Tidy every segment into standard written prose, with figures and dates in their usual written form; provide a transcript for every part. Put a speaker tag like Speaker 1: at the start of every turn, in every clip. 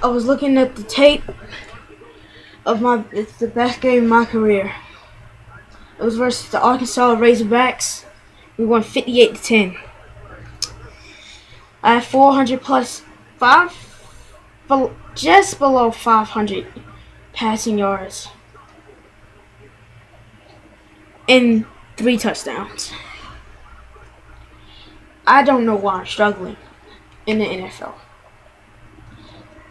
Speaker 1: I was looking at the tape of it's the best game of my career. It was versus the Arkansas Razorbacks. We won 58-10. I had 400 plus just below 500 passing yards and 3 touchdowns. I don't know why I'm struggling in the NFL.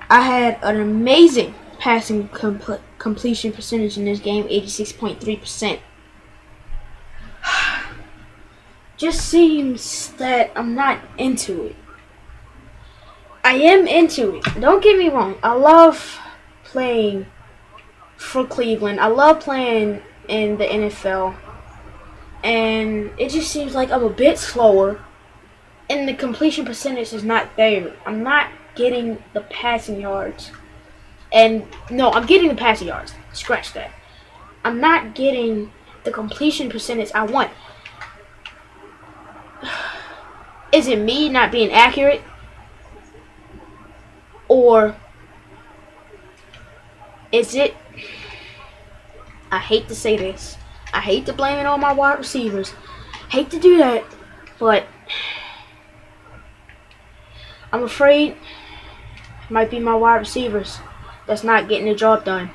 Speaker 1: I had an amazing passing completion percentage in this game, 86.3%. Just seems that I'm not into it. I am into it. Don't get me wrong. I love playing for Cleveland. I love playing in the NFL. And it just seems like I'm a bit slower. And the completion percentage is not there. I'm not getting the passing yards. And no, I'm getting the passing yards. Scratch that. I'm not getting the completion percentage I want. Is it me not being accurate? Or is it, I hate to say this, I hate to blame it on my wide receivers, hate to do that, but I'm afraid it might be my wide receivers that's not getting the job done.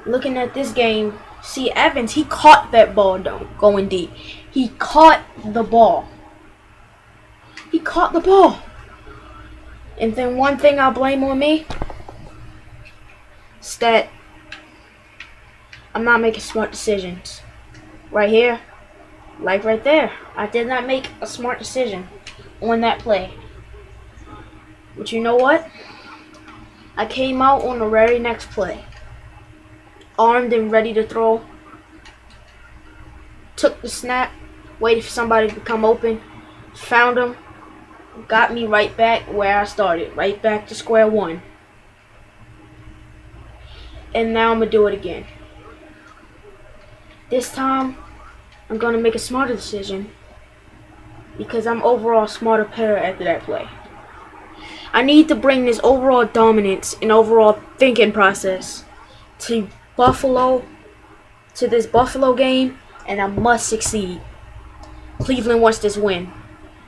Speaker 1: Looking at this game, see Evans, he caught that ball going deep. He caught the ball. He caught the ball. And then one thing I'll blame on me is that I'm not making smart decisions. Right here, like right there, I did not make a smart decision on that play. But you know what? I came out on the very next play, armed and ready to throw. Took the snap, waited for somebody to come open, found him. Got me right back where I started, right back to square one. And now I'm going to do it again. This time, I'm going to make a smarter decision because I'm overall a smarter player after that play. I need to bring this overall dominance and overall thinking process to this Buffalo game, and I must succeed. Cleveland wants this win.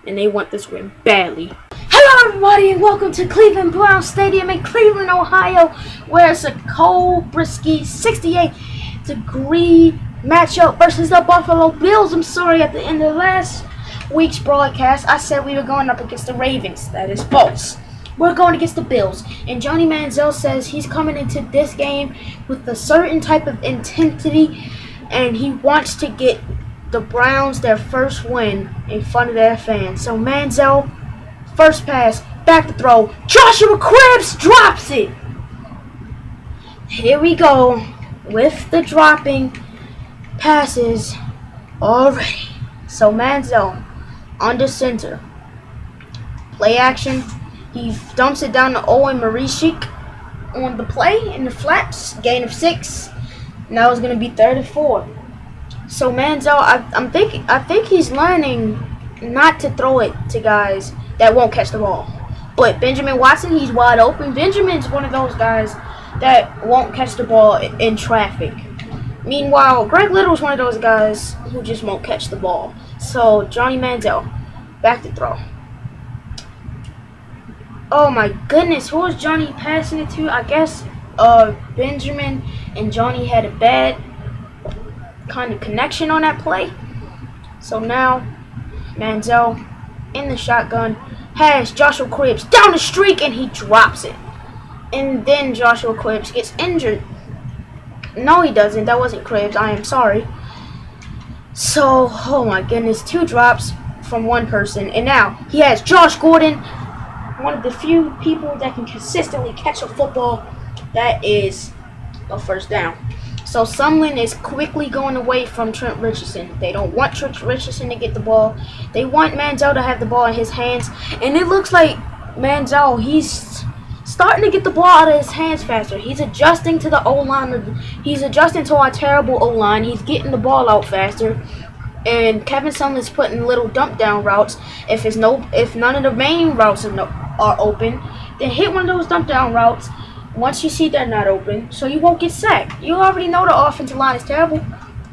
Speaker 1: And they want this win badly. Hello everybody and welcome to Cleveland Brown Stadium in Cleveland, Ohio, where it's a cold, brisky 68-degree matchup versus the Buffalo Bills. I'm sorry, at the end of last week's broadcast, I said we were going up against the Ravens. That is false. We're going against the Bills. And Johnny Manziel says he's coming into this game with a certain type of intensity, and he wants to get the Browns their first win in front of their fans. So Manziel, first pass, back to throw. Joshua Cribbs drops it. Here we go with the dropping passes already. So Manziel under center. Play action. He dumps it down to Owen Marishik on the play in the flats. Gain of 6. Now it's going to be 3rd and 4. So Manziel, I think he's learning not to throw it to guys that won't catch the ball. But Benjamin Watson, he's wide open. Benjamin's one of those guys that won't catch the ball in traffic. Meanwhile, Greg Little's one of those guys who just won't catch the ball. So Johnny Manziel, back to throw. Oh my goodness, who was Johnny passing it to? I guess Benjamin and Johnny had a bad kind of connection on that play. So now Manziel in the shotgun has Joshua Cribbs down the streak and he drops it. And then Joshua Cribbs gets injured. No, he doesn't. That wasn't Cribbs. I am sorry. So, oh my goodness, 2 drops from one person. And now he has Josh Gordon, one of the few people that can consistently catch a football. That is a first down. So Sumlin is quickly going away from Trent Richardson. They don't want Trent Richardson to get the ball. They want Manziel to have the ball in his hands. And it looks like Manziel, he's starting to get the ball out of his hands faster. He's adjusting to the O-line. He's adjusting to our terrible O-line. He's getting the ball out faster. And Kevin Sumlin's putting little dump down routes. If none of the main routes are open, then hit one of those dump down routes once you see they're not open, so you won't get sacked. You already know the offensive line is terrible.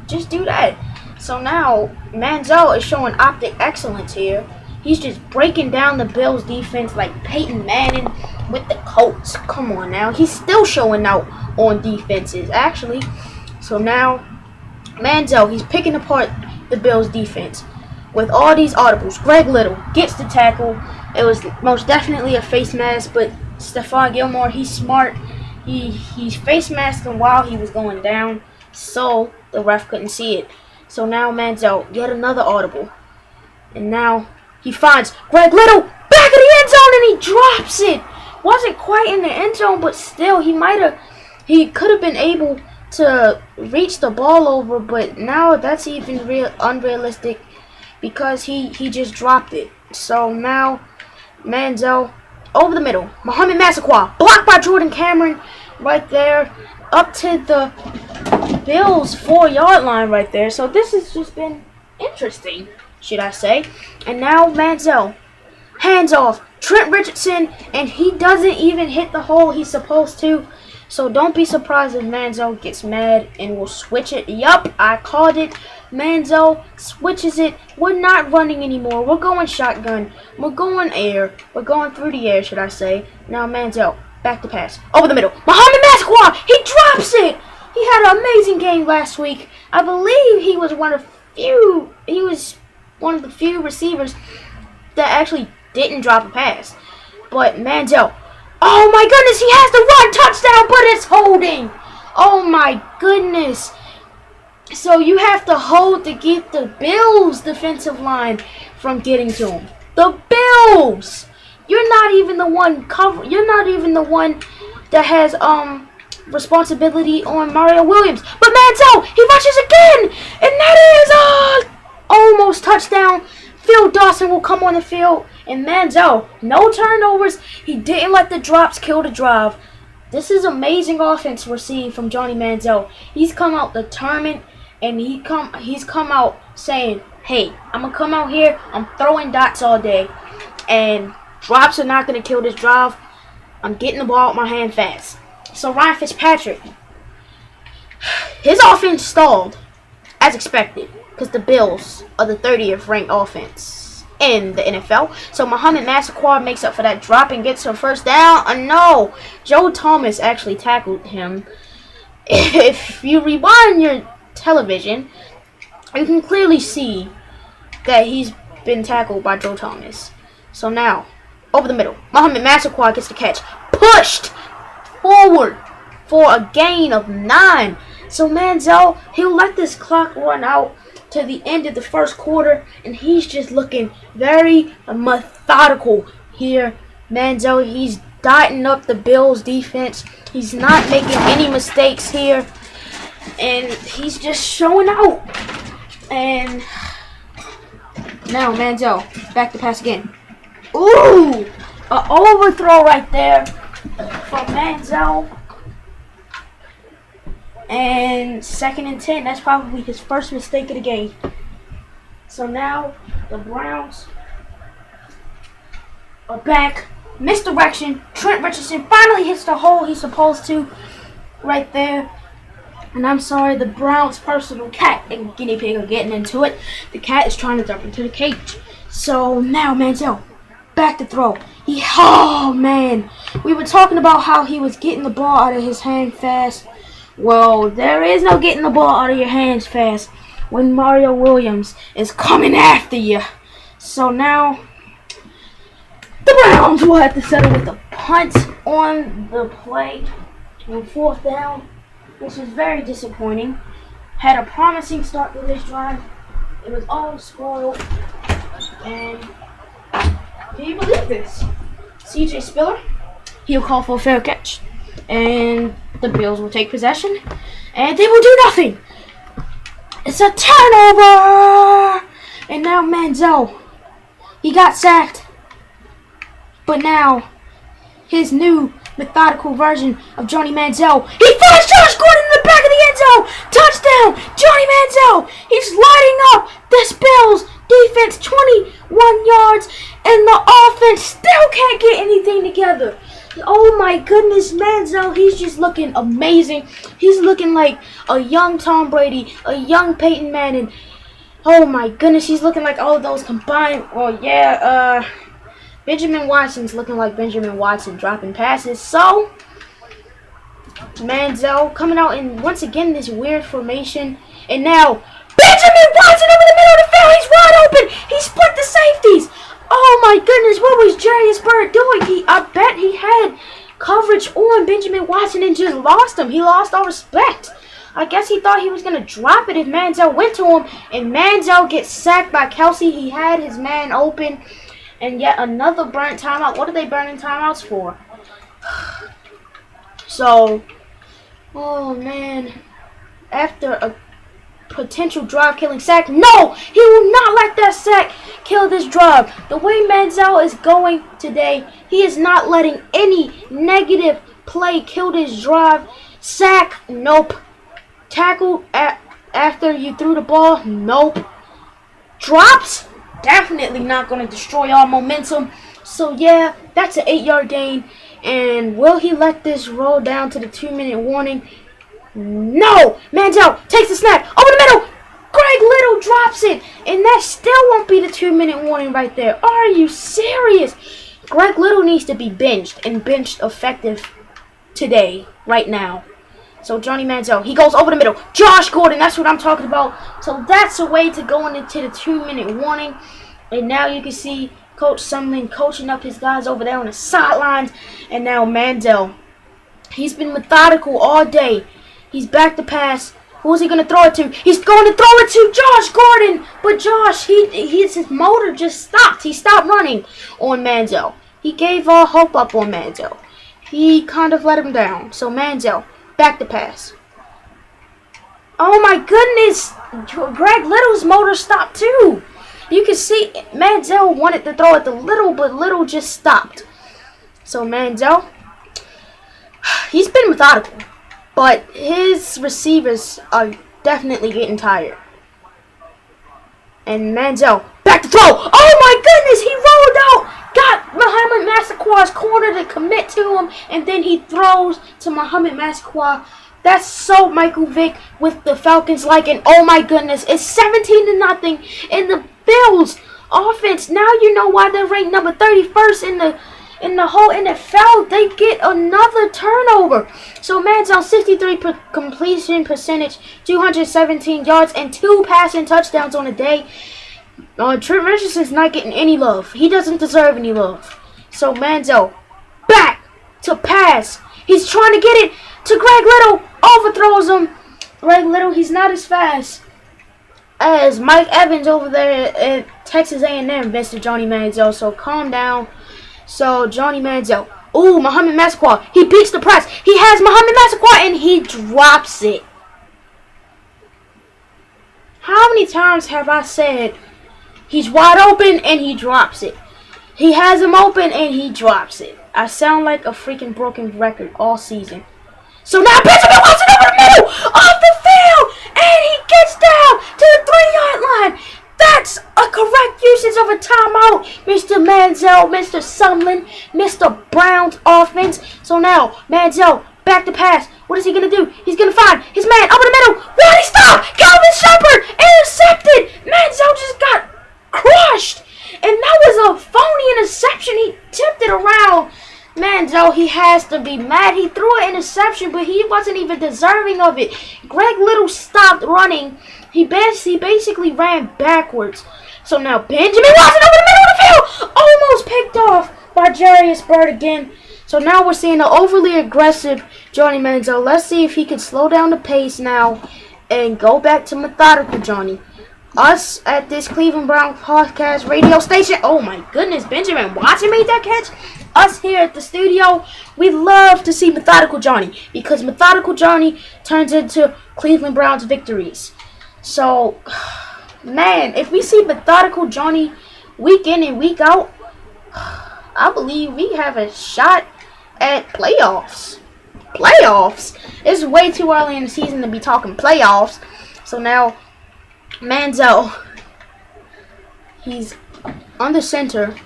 Speaker 1: Just do that. So now Manziel is showing optic excellence here. He's just breaking down the Bills defense like Peyton Manning with the Colts. Come on now. He's still showing out on defenses, actually. So now Manziel, he's picking apart the Bills defense with all these audibles. Greg Little gets the tackle. It was most definitely a face mask, but Stephon Gilmore, he's smart. He's face masked him while he was going down, so the ref couldn't see it. So now Manziel, yet another audible. And now he finds Greg Little back in the end zone and he drops it. Wasn't quite in the end zone, but still he could have been able to reach the ball over, but now that's even unrealistic because he just dropped it. So now Manziel over the middle. Mohamed Massaquoi blocked by Jordan Cameron right there up to the Bills 4-yard line right there. So this has just been interesting, should I say. And now Manziel hands off Trent Richardson, and he doesn't even hit the hole he's supposed to. So don't be surprised if Manziel gets mad and will switch it. Yup, I called it. Manziel switches it. We're not running anymore. We're going shotgun. We're going air. We're going through the air, should I say. Now Manziel, back to pass. Over the middle. Mohamed Massaquoi, he drops it. He had an amazing game last week. I believe he was one of the few receivers that actually didn't drop a pass. But Manziel, oh my goodness, he has the run touchdown, but it's holding. Oh my goodness. So you have to hold to get the Bills defensive line from getting to him. The Bills. You're not even the one You're not even the one that has responsibility on Mario Williams. But Manziel, he rushes again, and that is almost touchdown. Phil Dawson will come on the field, and Manziel, no turnovers. He didn't let the drops kill the drive. This is amazing offense we're seeing from Johnny Manziel. He's come out determined, and he's come out saying, hey, I'm going to come out here, I'm throwing dots all day, and drops are not going to kill this drive. I'm getting the ball out my hand fast. So Ryan Fitzpatrick, his offense stalled, as expected, because the Bills are the 30th ranked offense in the NFL. So Mohamed Massaquoi makes up for that drop and gets a first down. No, Joe Thomas actually tackled him. If you rewind your television, you can clearly see that he's been tackled by Joe Thomas. So now, over the middle, Mohamed Massaquoi gets the catch. Pushed forward for a gain of 9. So Manziel, he'll let this clock run out to the end of the first quarter, and he's just looking very methodical here. Manziel, he's dotting up the Bills defense. He's not making any mistakes here, and he's just showing out. And now Manziel, back to pass again. Ooh, an overthrow right there from Manziel. And 2nd and 10. That's probably his first mistake of the game. So now the Browns are back. Misdirection. Trent Richardson finally hits the hole he's supposed to right there. And I'm sorry, the Browns' personal cat and guinea pig are getting into it. The cat is trying to jump into the cage. So now Manziel, back to throw. Oh man, we were talking about how he was getting the ball out of his hand fast. Well, there is no getting the ball out of your hands fast when Mario Williams is coming after you. So now the Browns will have to settle with a punt on the play on 4th down, which is very disappointing. Had a promising start to this drive. It was all spoiled. And can you believe this? CJ Spiller, he'll call for a fair catch. And the Bills will take possession, and they will do nothing. It's a turnover! And now Manziel, he got sacked. But now, his new methodical version of Johnny Manziel, he finds Josh Gordon in the back of the end zone! Touchdown! Johnny Manziel! He's lighting up this Bills Defense 21 yards, and the offense still can't get anything together. Oh my goodness, Manziel, he's just looking amazing. He's looking like a young Tom Brady, a young Peyton Manning. Oh my goodness, he's looking like all of those combined. Well, yeah, Benjamin Watson's looking like Benjamin Watson dropping passes. So, Manziel coming out in, once again, this weird formation. And now, Benjamin Watson over the middle of the field. He's wide open. He split the safeties. Oh my goodness, what was Jarius Byrd doing? I bet he had coverage on Benjamin Watson and just lost him. He lost all respect. I guess he thought he was going to drop it if Manziel went to him. And Manziel gets sacked by Kelsey. He had his man open. And yet another burnt timeout. What are they burning timeouts for? So, oh man. After a potential drive-killing sack. No! He will not let that sack kill this drive. The way Manziel is going today, he is not letting any negative play kill this drive. Sack, nope. Tackle after you threw the ball, nope. Drops, definitely not going to destroy our momentum. So yeah, that's an 8-yard gain. And will he let this roll down to the 2-minute warning? No! Manziel takes the snap over the middle. Greg Little drops it. And that still won't be the 2-minute warning right there. Are you serious? Greg Little needs to be benched and benched effective today, right now. So Johnny Manziel, he goes over the middle. Josh Gordon, that's what I'm talking about. So that's a way to go into the 2-minute warning. And now you can see Coach Sumlin coaching up his guys over there on the sidelines. And now Manziel, he's been methodical all day. He's back to pass. Who is he going to throw it to? He's going to throw it to Josh Gordon. But Josh, his motor just stopped. He stopped running on Manziel. He gave all hope up on Manziel. He kind of let him down. So Manziel, back to pass. Oh my goodness. Greg Little's motor stopped too. You can see Manziel wanted to throw it to Little, but Little just stopped. So Manziel, he's been methodical. But his receivers are definitely getting tired. And Manziel, back to throw. Oh my goodness, he rolled out. Got Muhammad Massaqua's corner to commit to him. And then he throws to Muhammad Massaquah. That's so Michael Vick with the Falcons like. And oh my goodness, it's 17-0 in the Bills offense. Now you know why they're ranked number 31st in the whole NFL. They get another turnover. So Manziel, 63 completion percentage, 217 yards, and 2 passing touchdowns on a day. Trent Richardson's not getting any love. He doesn't deserve any love. So Manziel, back to pass. He's trying to get it to Greg Little. Overthrows him. Greg Little, he's not as fast as Mike Evans over there at Texas A&M, Mr. Johnny Manziel. So calm down. So Johnny Manziel. Ooh, Muhammad Massaquah. He beats the press. He has Muhammad Massaquah and he drops it. How many times have I said he's wide open and he drops it? He has him open and he drops it. I sound like a freaking broken record all season. So now Benjamin Watson over the middle of the field and he gets down to the 3-yard line. That's a correct usage of a timeout, Mr. Manziel, Mr. Sumlin, Mr. Brown's offense. So now, Manziel, back to pass. What is he going to do? He's going to find his man over the middle. What? He stopped! Calvin Shepard intercepted! Manziel just got crushed. And that was a phony interception. He tipped it around. Manziel, he has to be mad. He threw an interception, but he wasn't even deserving of it. Greg Little stopped running. He basically ran backwards. So now Benjamin Watson over the middle of the field. Almost picked off by Jarius Byrd again. So now we're seeing an overly aggressive Johnny Manziel. Let's see if he can slow down the pace now and go back to methodical Johnny. Us at this Cleveland Brown podcast radio station. Oh my goodness, Benjamin Watson made that catch. Us here at the studio, we love to see methodical Johnny because methodical Johnny turns into Cleveland Browns victories. So, man, if we see methodical Johnny week in and week out, I believe we have a shot at playoffs. Playoffs? It's way too early in the season to be talking playoffs. So now, Manziel, He's on the center,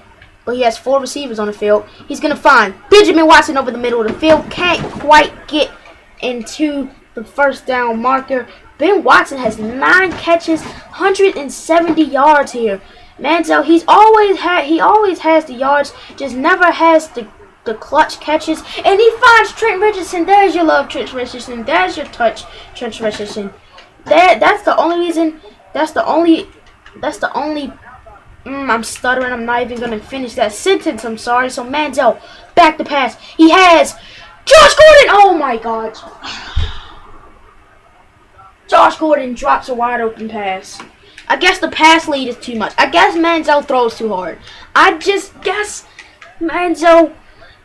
Speaker 1: but he has 4 receivers on the field. He's going to find Benjamin Watson over the middle of the field. Can't quite get into the first down marker. Ben Watson has 9 catches, 170 yards here. Manziel, he always has the yards, just never has the clutch catches. And he finds Trent Richardson. There's your love, Trent Richardson. There's your touch, Trent Richardson. That's the only reason. That's the only. I'm stuttering. I'm not even gonna finish that sentence. I'm sorry. So Manziel, back to pass. He has Josh Gordon. Oh my God. Josh Gordon drops a wide open pass. I guess the pass lead is too much. I guess Manziel throws too hard. I just guess Manziel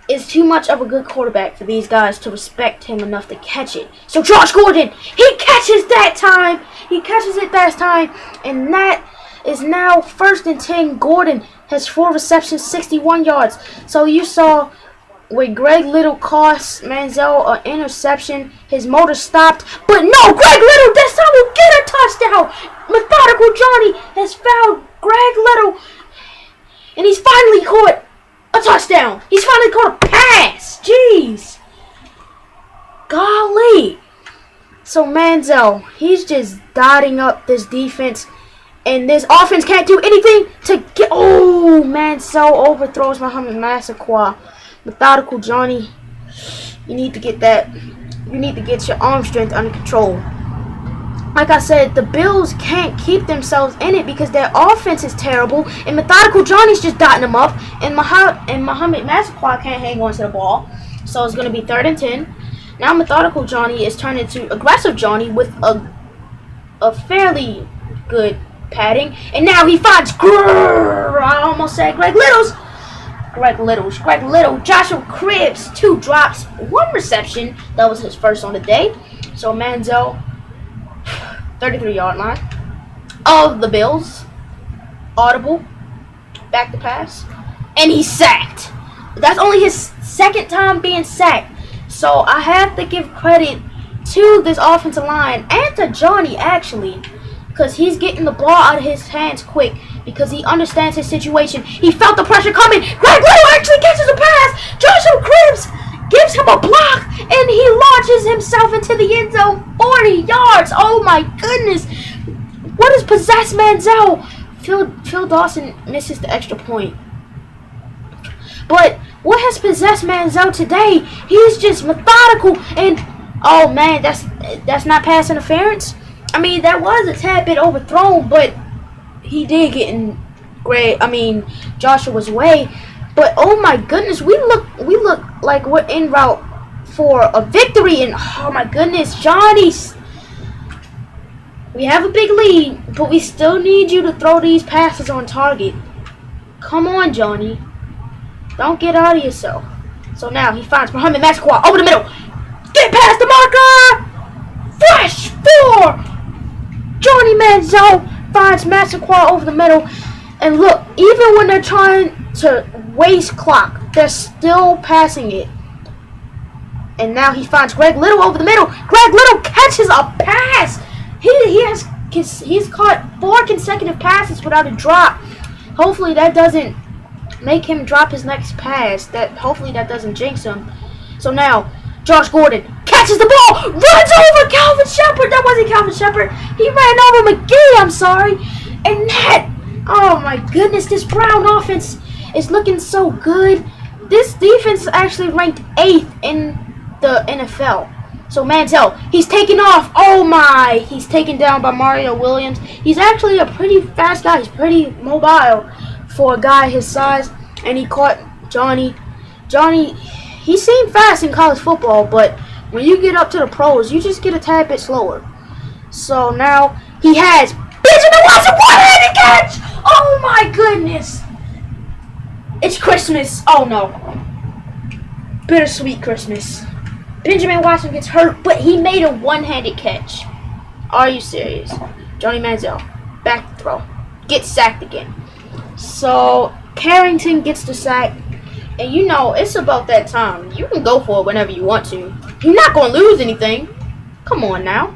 Speaker 1: is too much of a good quarterback for these guys to respect him enough to catch it. So Josh Gordon, he catches that time. He catches it that time. And that is now 1st and 10. Gordon has 4 receptions, 61 yards. So you saw where Greg Little cost Manziel an interception. His motor stopped. But no, Greg Little this time will get a touchdown. Methodical Johnny has found Greg Little. And he's finally caught a touchdown. He's finally caught a pass. Jeez. Golly. So Manziel, he's just dotting up this defense. And this offense can't do anything to get... Oh, Manziel overthrows Muhammad Massaquoi. Methodical Johnny, you need to get that. You need to get your arm strength under control. Like I said, the Bills can't keep themselves in it because their offense is terrible. And Methodical Johnny's just dotting them up. And Muhammad Massaquoi can't hang on to the ball. So it's going to be 3rd and 10. Now Methodical Johnny is turned into Aggressive Johnny with a fairly good padding. And now he finds I almost said Greg Little, Joshua Cribbs, 2 drops, 1 reception. That was his first on the day. So Manziel, 33-yard line of the Bills. Audible, back to pass, and he's sacked. That's only his 2nd time being sacked. So I have to give credit to this offensive line and to Johnny actually, because he's getting the ball out of his hands quick because he understands his situation. He felt the pressure coming. Greg Little actually catches a pass. Joshua Cribbs gives him a block, and he launches himself into the end zone 40 yards. Oh, my goodness. What is possessed Manziel? Phil Dawson misses the extra point. But what has possessed Manziel today? He's just methodical, and, oh, man, that's not pass interference. I mean, that was a tad bit overthrown, but he did get in Joshua's way. But oh my goodness, we look like we're en route for a victory. And oh my goodness, Johnny, we have a big lead, but we still need you to throw these passes on target. Come on, Johnny, don't get out of yourself. So now he finds Muhammad Massaquoi over the middle. Get past the marker. Fresh 4. Johnny Manziel finds Massaquoi over the middle. And look, even when they're trying to waste clock, they're still passing it. And now he finds Greg Little over the middle. Greg Little catches a pass. He's caught 4 consecutive passes without a drop. Hopefully that doesn't make him drop his next pass. Hopefully that doesn't jinx him. So now Josh Gordon catches the ball, runs over Calvin Shepard. That wasn't Calvin Shepard. He ran over McGee, I'm sorry. And that, oh my goodness, this Brown offense is looking so good. This defense is actually ranked 8th in the NFL. So Manziel, he's taking off. Oh my, he's taken down by Mario Williams. He's actually a pretty fast guy. He's pretty mobile for a guy his size. And he caught Johnny. Johnny, he seemed fast in college football, but when you get up to the pros, you just get a tad bit slower. So now he has Benjamin Watson, one-handed catch! Oh my goodness! It's Christmas. Oh no. Bittersweet Christmas. Benjamin Watson gets hurt, but he made a one-handed catch. Are you serious? Johnny Manziel, back to throw. Gets sacked again. So Carrington gets the sack. And you know, it's about that time. You can go for it whenever you want to. You're not going to lose anything. Come on now.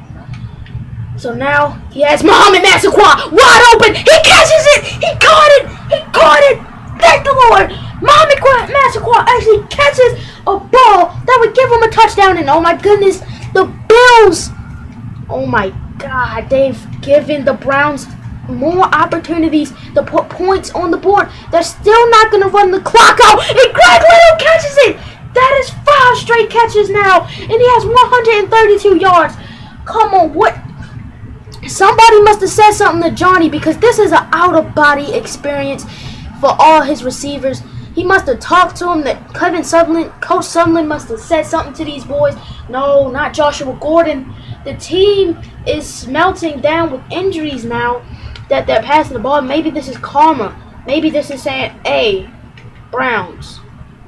Speaker 1: So now he has Muhammad Massaquoi wide open. He catches it. He caught it. He caught it. Thank the Lord. Muhammad Massaquoi actually catches a ball that would give him a touchdown. And oh my goodness, the Bills. Oh my God, they've given the Browns more opportunities to put points on the board. They're still not going to run the clock out. And Greg Little catches it. That is 5 straight catches now. And he has 132 yards. Come on, what? Somebody must have said something to Johnny, because this is an out-of-body experience for all his receivers. He must have talked to him. That Coach Sutherland must have said something to these boys. No, not Joshua Gordon. The team is melting down with injuries now that they're passing the ball. Maybe this is karma. Maybe this is saying, hey, Browns,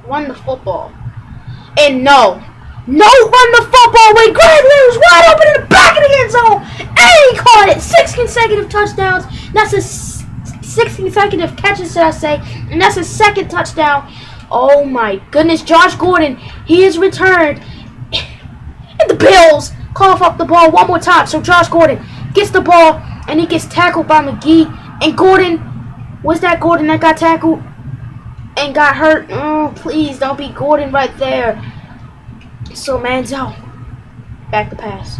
Speaker 1: run the football. And no, run the football when Greg Little's wide open in the back of the end zone. And he caught it. 6 consecutive touchdowns. That's a 6 consecutive catches, should I say. And that's his 2nd touchdown. Oh my goodness. Josh Gordon, he has returned. And the Bills cough up the ball one more time. So Josh Gordon gets the ball and he gets tackled by McGee. And Gordon, was that Gordon that got tackled and got hurt? Oh, please don't be Gordon right there. So Manziel, back to pass.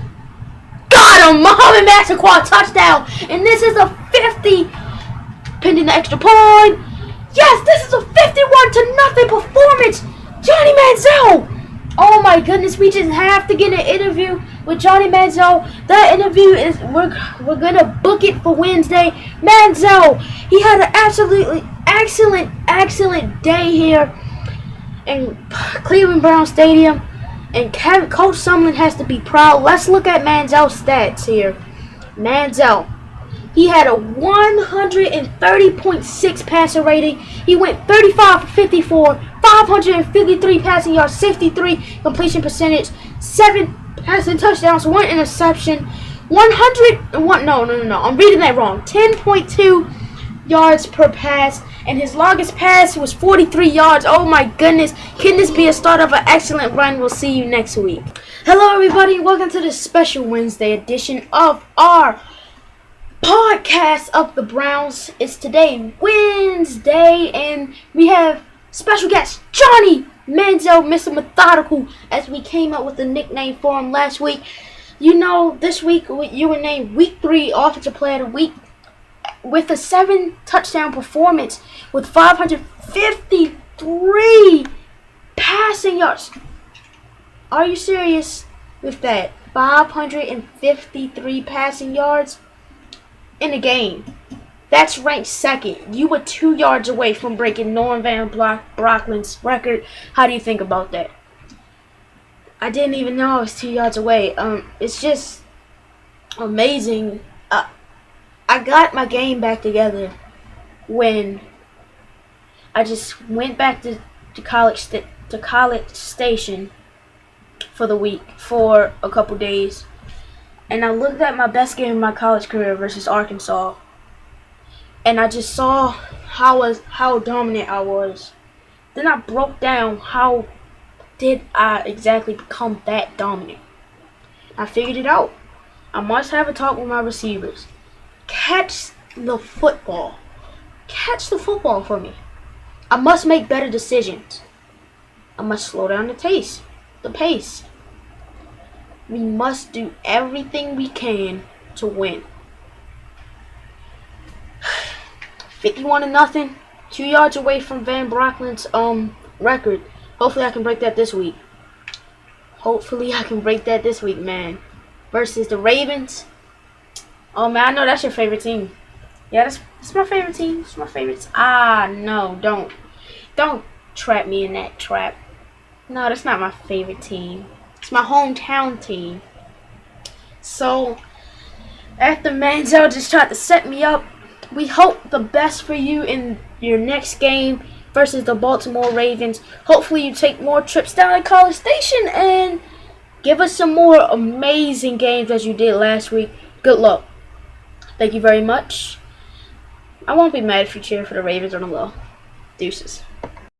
Speaker 1: Got him! Muhammad Massaquoi touchdown! And this is a 50, pending the extra point. Yes, this is a 51-0 performance. Johnny Manziel. Oh my goodness, we just have to get an interview with Johnny Manziel. That interview is, we're gonna book it for Wednesday. Manziel, he had an absolutely excellent day here in Cleveland Brown Stadium. And Coach Sumlin has to be proud. Let's look at Manziel's stats here. Manziel, he had a 130.6 passer rating. He went 35 for 54, 553 passing yards, 63 completion percentage, 7 passing touchdowns, 1 interception, 101. No. I'm reading that wrong. 10.2 yards per pass. And his longest pass was 43 yards. Oh my goodness. Can this be a start of an excellent run? We'll see you next week. Hello everybody. Welcome to this special Wednesday edition of our podcast of the Browns. It's today Wednesday and we have special guest Johnny Manziel, Mr. Methodical, as we came up with a nickname for him last week. You know, this week you were named Week 3 Offensive Player of the Week with a 7 touchdown performance with 553 passing yards. Are you serious with that? 553 passing yards in a game. That's ranked 2nd. You were 2 yards away from breaking Norm Van Brocklin's record. How do you think about that? I didn't even know I was 2 yards away. It's just amazing. I got my game back together when I just went back to College Station for the week for a couple days, and I looked at my best game in my college career versus Arkansas, and I just saw how dominant I was. Then I broke down how did I exactly become that dominant. I figured it out. I must have a talk with my receivers. Catch the football. Catch the football for me. I must make better decisions. I must slow down the pace. We must do everything we can to win. 51-0, 2 yards away from Van Brocklin's record. Hopefully I can break that this week. Man. Versus the Ravens. Oh man, I know that's your favorite team. Yeah, that's my favorite team. It's my favorite. No, don't trap me in that trap. No, that's not my favorite team. It's my hometown team. So, after Manziel just tried to set me up, we hope the best for you in your next game versus the Baltimore Ravens. Hopefully you take more trips down to College Station and give us some more amazing games as you did last week. Good luck. Thank you very much. I won't be mad if you cheer for the Ravens on the low. Deuces.